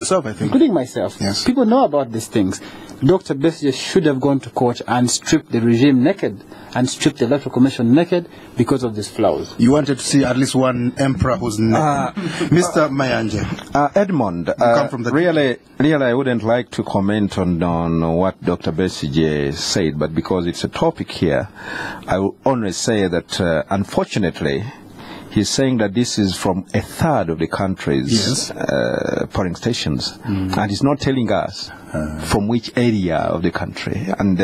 yourself, I think. Including myself. Yes. People know about these things. Dr. Besigye should have gone to court and stripped the regime naked and stripped the Electoral Commission naked because of these flaws. You wanted to see at least one emperor who's naked. Mr. Mayanja. Edmond, really, I wouldn't like to comment on what Dr. Besigye said, but because it's a topic here, I will only say that, unfortunately, he's saying that this is from a third of the country's polling stations, and he's not telling us from which area of the country. And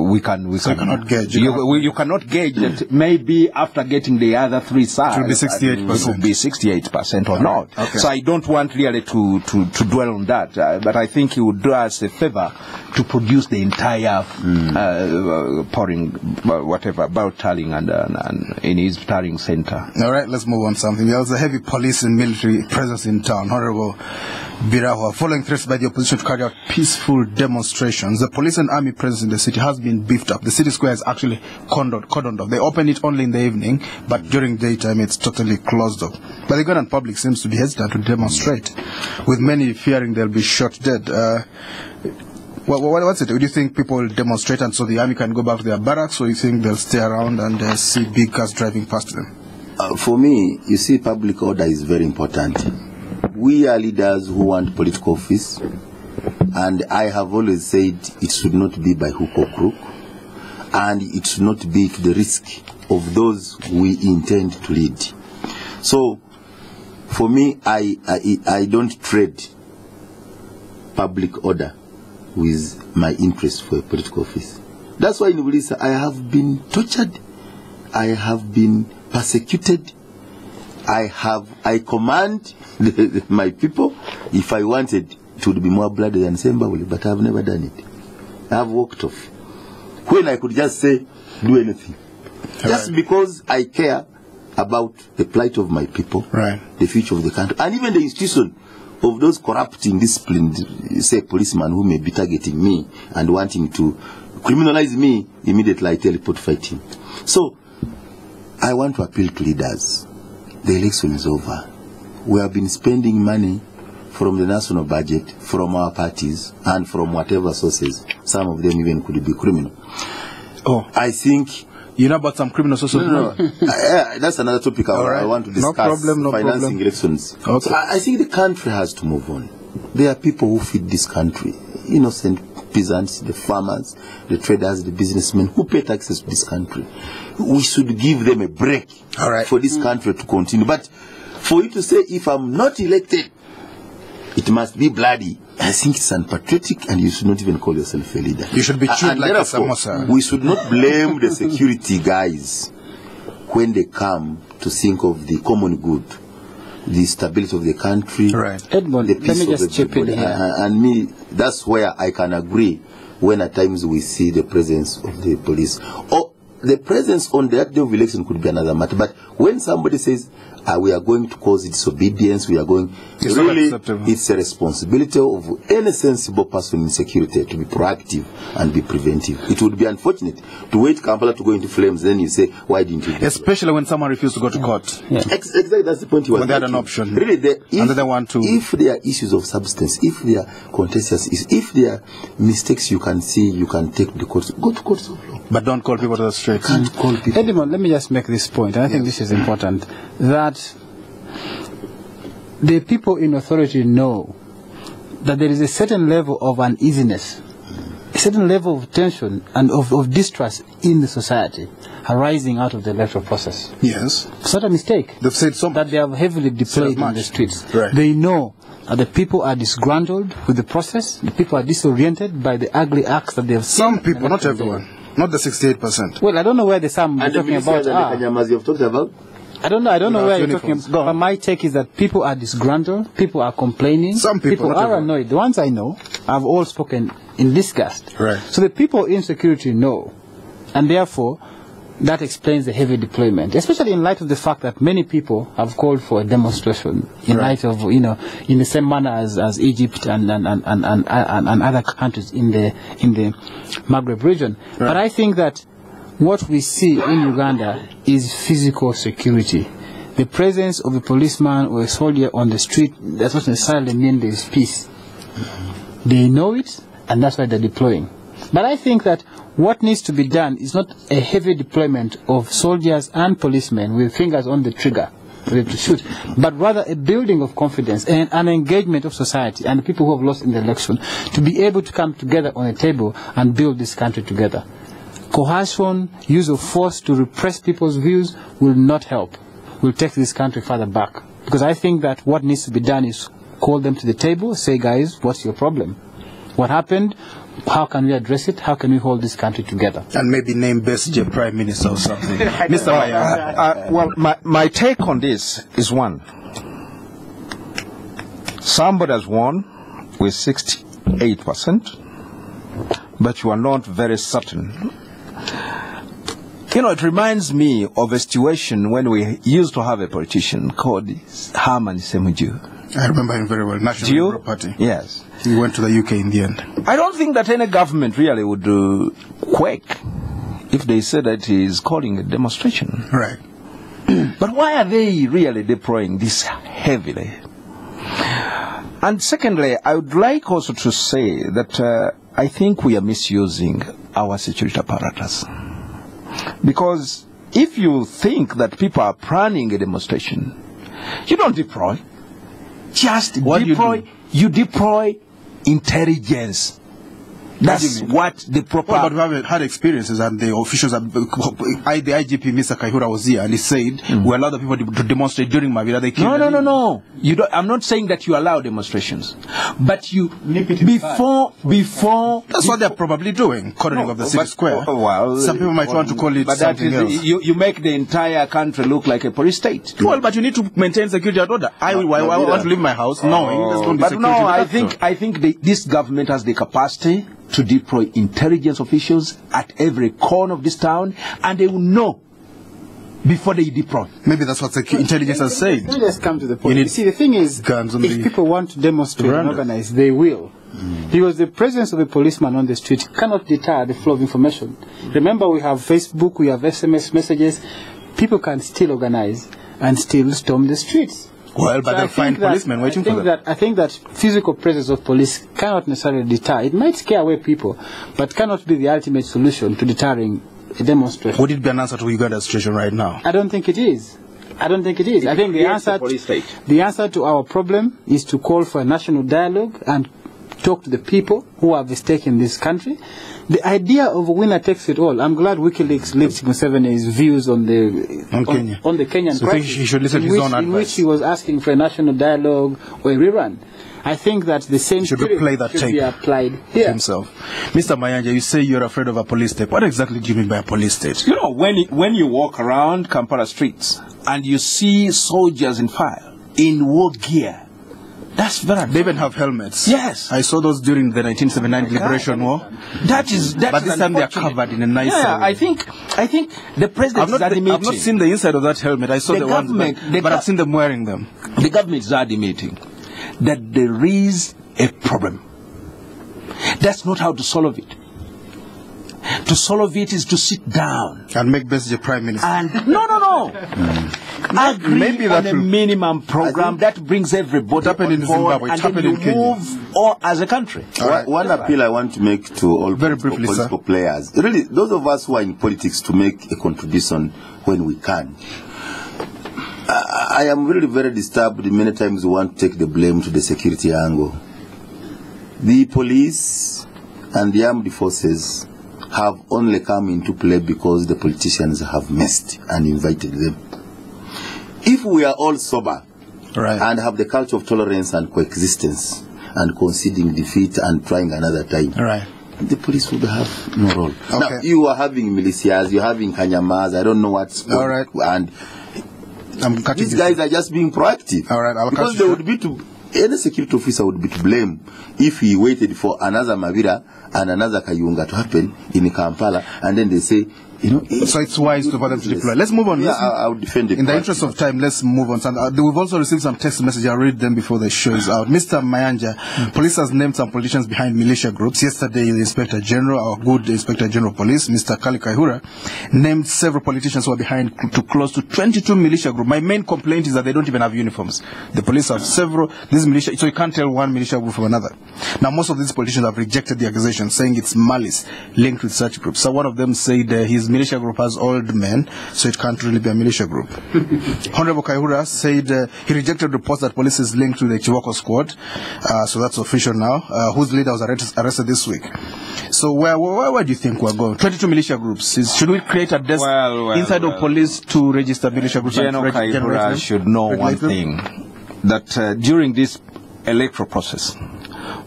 we cannot gauge. You cannot gauge that. Maybe after getting the other three sides, it will be 68%. It will be 68% or not. Okay. So I don't want really to dwell on that. But I think he would do us a favor to produce the entire polling, ballot tallying and in his tallying center. All right, let's move on to something. There was a heavy police and military presence in town. Honorable Birahwa, following threats by the opposition to carry out peaceful demonstrations, the police and army presence in the city has been beefed up. The city square is actually cordoned off. They open it only in the evening, but during daytime it's totally closed off. But the Ugandan public seems to be hesitant to demonstrate, with many fearing they'll be shot dead. What's it? Do you think people will demonstrate and so the army can go back to their barracks, or you think they'll stay around and see big cars driving past them? For me, you see, public order is very important. We are leaders who want political office, and I have always said it should not be by hook or crook, and it should not be to the risk of those we intend to lead. So, for me, I don't trade public order with my interest for a political office. That's why in Buliisa I have been tortured, I have been persecuted, I command my people. If I wanted, it would be more bloody than Sembawuli, but I have never done it. I have walked off. When I could just say, do anything. Just because I care about the plight of my people, the future of the country, and even the institution of those corrupting, disciplined, say, policemen who may be targeting me and wanting to criminalize me, immediately I teleport fighting. So, I want to appeal to leaders. The election is over. We have been spending money from the national budget, from our parties, and from whatever sources. Some of them even could be criminal. Oh, I think... You know about some criminal sources? No. That's another topic I want to discuss. No financing problem. elections. Okay. So I think the country has to move on. There are people who feed this country. Innocent peasants, the farmers, the traders, the businessmen who pay taxes to this country. We should give them a break for this country to continue. But for you to say, if I'm not elected, it must be bloody, I think it's unpatriotic, and you should not even call yourself a leader. You should be chewed like a samosa. We should not blame the security guys when they come to think of the common good, the stability of the country, Edmond, the peace let me of just chip in here. And me, that's where I can agree when at times we see the presence of the police. Or the presence on that day of election could be another matter. But when somebody says, we are going to cause disobedience, we are going... It's a responsibility of any sensible person in security to be proactive and be preventive. It would be unfortunate to wait Kampala to go into flames, then you say, why didn't you... Especially when someone refuses to go to court. Exactly, that's the point you were making. When they had an option. Really, if there are issues of substance, if there are contentious issues, if there are mistakes you can see, you can take the courts, go to courts of law. But don't call people to the streets. Can't call people. Edmond, let me just make this point, and I think this is important, that the people in authority know that there is a certain level of uneasiness, a certain level of tension and of distrust in the society arising out of the electoral process. Yes. It's not a mistake. They've said so that they have heavily deployed in the streets. Right. They know that the people are disgruntled with the process, the people are disoriented by the ugly acts that they have seen. Some people, not everyone. Not the 68%. Well, I don't know where the some you're talking about are. You've talked about? I don't know where you're talking about. But my take is that people are disgruntled, people are complaining, some people are annoyed. The ones I know have all spoken in disgust. Right. So the people in security know, and therefore that explains the heavy deployment, especially in light of the fact that many people have called for a demonstration in light of, in the same manner as Egypt and other countries in the Maghreb region. Right. But I think that what we see in Uganda is physical security. the presence of a policeman or a soldier on the street does not necessarily mean there is peace. They know it, and that's why they're deploying. But I think that what needs to be done is not a heavy deployment of soldiers and policemen with fingers on the trigger to shoot, but rather a building of confidence and an engagement of society and people who have lost in the election to be able to come together on a table and build this country together. Coercion, use of force to repress people's views will not help, will take this country further back. Because I think that what needs to be done is call them to the table, say, guys, what's your problem? What happened? How can we address it? How can we hold this country together? And maybe name Besigye Prime Minister or something. Mr. Mayanja. Well, my take on this is one. Somebody has won with 68%, but you are not very certain. You know, it reminds me of a situation when we used to have a politician called Herman Semuju. I remember him very well. National Labour Party. Yes. He went to the UK in the end. I don't think that any government really would quake if they said that he is calling a demonstration. Right. But why are they really deploying this heavily? And secondly, I would like also to say that I think we are misusing our security apparatus. Because if you think that people are planning a demonstration, you don't deploy. Just what deploy. You deploy intelligence. That's what the proper... Well, but we have had experiences, and the officials, the IGP, Mr. Kaihura, was here, and he said, we allow the people to demonstrate during Mavira. They No. You don't, I'm not saying that you allow demonstrations. But you... Before... That's what they're probably doing, cordoning of the city square. Well, some people might want to call it something else. You make the entire country look like a police state. Well, but you need to maintain security and order. I want to leave my house knowing there's going to be security. I think this government has the capacity to deploy intelligence officials at every corner of this town, and they will know before they deploy. Maybe that's what the intelligence has said. Let me just come to the point. You see, the thing is, if people want to demonstrate and organize, they will. Because the presence of a policeman on the street cannot deter the flow of information. Remember, we have Facebook, we have SMS messages. People can still organize and still storm the streets. Well, but they'll find policemen waiting for them. I think that physical presence of police cannot necessarily deter. It might scare away people, but cannot be the ultimate solution to deterring a demonstration. Would it be an answer to Uganda's situation right now? I don't think it is. I think the answer to our problem is to call for a national dialogue and talk to the people who have a stake in this country. The idea of a winner takes it all. I'm glad WikiLeaks leaked Museveni's views on the Kenyan crisis. He should listen to his own advice. In which he was asking for a national dialogue or a rerun. I think that the same should be applied here. Himself. Mr. Mayanja, you say you're afraid of a police state. What exactly do you mean by a police state? You know, when you walk around Kampala streets and you see soldiers in file, in war gear, that's very... They even have helmets. Yes. I saw those during the 1979 Liberation War. But this time they are covered in a nice... I think the president is admitting... I've not seen the inside of that helmet. I saw the ones, but I've seen them wearing them. The government is admitting that there is a problem. That's not how to solve it. To solve it is to sit down and make Besigye Prime Minister. And no. Agree on a minimum program that brings everybody on board, and then we move all as a country. Right. One appeal I want to make to all political players, really, those of us who are in politics, to make a contribution when we can. I am really very disturbed. Many times we want to take the blame to the security angle. The police and the armed forces have only come into play because the politicians have messed and invited them. If we are all sober and have the culture of tolerance and coexistence and conceding defeat and trying another time, the police would have no role. Now, you are having militias, you're having Kanyamas, I don't know what's going on. And these guys are just being proactive. Because they would be any security officer would be to blame if he waited for another Mavira and another Kayunga to happen in Kampala, and then they say So it's wise to for them to deploy. Let's move on. Yeah, I'll defend it. In the interest of time, let's move on. We've also received some text messages. I'll read them before the show is out. Mr. Mayanja, police has named some politicians behind militia groups. Yesterday, the Inspector General, our good Inspector General Police, Mr. Kali Kaihura, named several politicians who are behind to close to 22 militia groups. My main complaint is that they don't even have uniforms. The police have several, these militia, so you can't tell one militia group from another. Now, most of these politicians have rejected the accusation, saying it's malice linked with such groups. So one of them said his militia group has old men, so it can't really be a militia group. Honorable Kaihura said he rejected reports that police is linked to the Chivoko squad, so that's official now, whose leader was arrested this week. So where do you think we're going? 22 militia groups. Should we create a desk inside of police to register militia groups? General Kaihura should know one thing, that during this electoral process,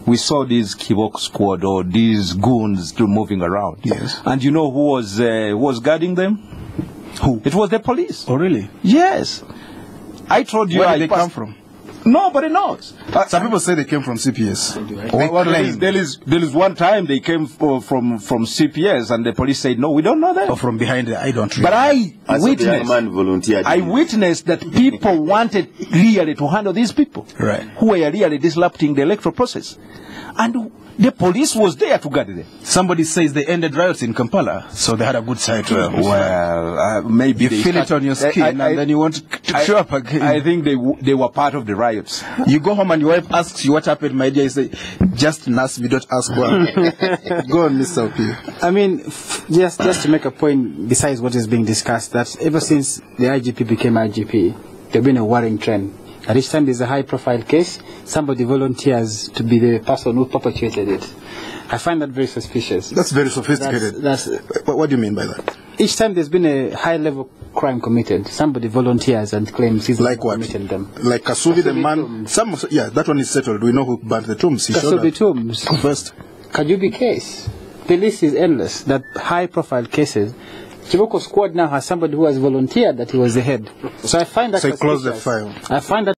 we saw these Chivoko squad or these goons moving around. Yes. And you know who was guarding them? Who? It was the police. Oh, really? Yes. I told you. Where did they come from? Nobody knows. Some people say they came from CPS. There is one time they came from CPS and the police said, no, we don't know that. Or from behind there, I don't really. But I I witnessed that people wanted really to handle these people. Right. Who were really disrupting the electoral process. And the police was there to guard them. Somebody says they ended riots in Kampala, so they had a good side to it. Well, maybe you feel it on your skin, and then you want to show up again. I think they were part of the riots. You go home and your wife asks you what happened, my dear. You say, just ask me, don't ask one. Go on, Mr. Opio. I mean, just to make a point, besides what is being discussed, that ever since the IGP became IGP, there's been a worrying trend. At each time there's a high-profile case, somebody volunteers to be the person who perpetrated it. I find that very suspicious. That's very sophisticated. What do you mean by that? Each time there's been a high-level crime committed, somebody volunteers and claims he's like what? committed them. Like Kasubi, the man. That one is settled. We know who burnt the tombs. Kasubi tombs. First. Kajubi case. The list is endless. That high-profile cases. Chivoko squad now has somebody who has volunteered that he was the head. So I find that. So close the file. I find that.